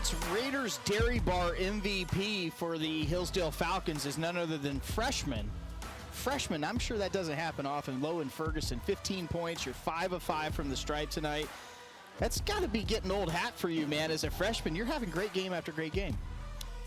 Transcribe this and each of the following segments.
Tonight's Raiders Dairy Bar MVP for the Hillsdale Falcons is none other than freshman, I'm sure that doesn't happen often, Lowen Ferguson. 15 points, you're 5 of 5 from the stripe tonight. That's got to be getting old hat for you, man. As a freshman, you're having great game after great game.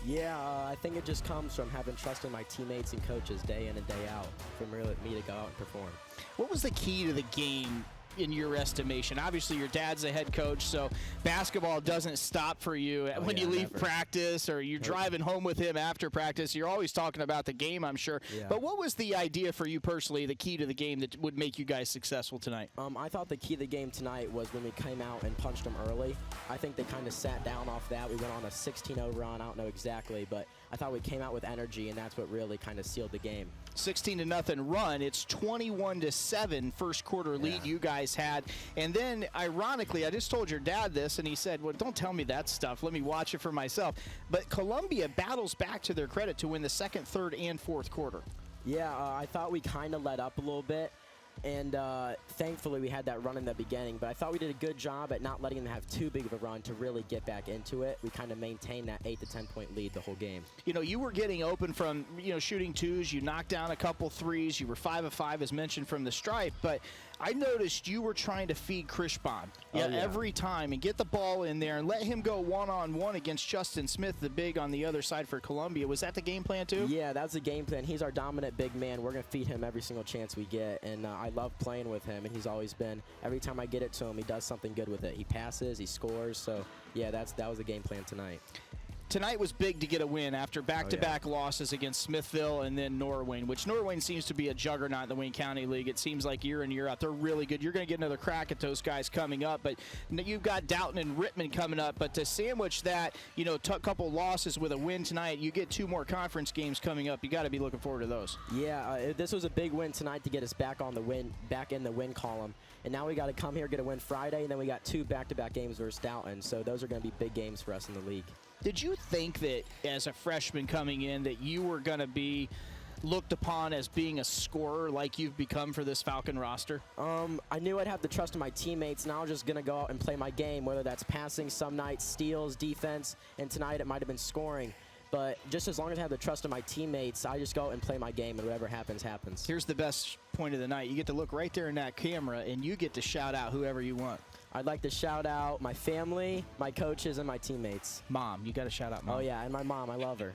Yeah, I think it just comes from having trust in my teammates and coaches day in and day out for me to go out and perform. What was the key to the game in your estimation? Obviously, your dad's the head coach, so basketball doesn't stop for you when you leave practice or you're driving home with him after practice. You're always talking about the game, I'm sure. Yeah. But what was the idea for you personally, the key to the game that would make you guys successful tonight? I thought the key to the game tonight was when we came out and punched them early. I think they kind of sat down off that. We went on a 16-0 run. I don't know exactly, but I thought we came out with energy, and that's what really kind of sealed the game. 16-0 run. It's 21-7 first quarter lead you guys had. And then, ironically, I just told your dad this, and he said, well, don't tell me that stuff. Let me watch it for myself. But Columbia battles back to their credit to win the second, third, and fourth quarter. Yeah, I thought we kind of let up a little bit. And thankfully, we had that run in the beginning. But I thought we did a good job at not letting them have too big of a run to really get back into it. We kind of maintained that 8 to 10 point lead the whole game. You know, you were getting open from, shooting twos. You knocked down a couple threes. You were 5 of 5, as mentioned, from the stripe. But I noticed you were trying to feed Kirchbaum every time and get the ball in there and let him go one-on-one against Justin Smith, the big on the other side for Columbia. Was that the game plan, too? Yeah, that was the game plan. He's our dominant big man. We're going to feed him every single chance we get. And I love playing with him, and he's always been, every time I get it to him, he does something good with it. He passes, he scores. So, yeah, that was the game plan tonight. Tonight was big to get a win after back-to-back losses against Smithville and then Norwayne, which Norwayne seems to be a juggernaut in the Wayne County League. It seems like year in, year out, they're really good. You're going to get another crack at those guys coming up, but you've got Doughton and Rittman coming up. But to sandwich that, couple losses with a win tonight, you get 2 more conference games coming up. You got to be looking forward to those. Yeah, this was a big win tonight to get us back in the win column. And now we got to come here, get a win Friday, and then we got 2 back-to-back games versus Doughton. So those are going to be big games for us in the league. Did you think that as a freshman coming in that you were going to be looked upon as being a scorer like you've become for this Falcon roster? I knew I'd have the trust of my teammates, and I was just going to go out and play my game, whether that's passing some nights, steals, defense, and tonight it might have been scoring. But just as long as I have the trust of my teammates, I just go out and play my game, and whatever happens, happens. Here's the best point of the night. You get to look right there in that camera, and you get to shout out whoever you want. I'd like to shout out my family, my coaches, and my teammates. Mom. You got to shout out Mom. Oh, yeah, and my mom. I love her.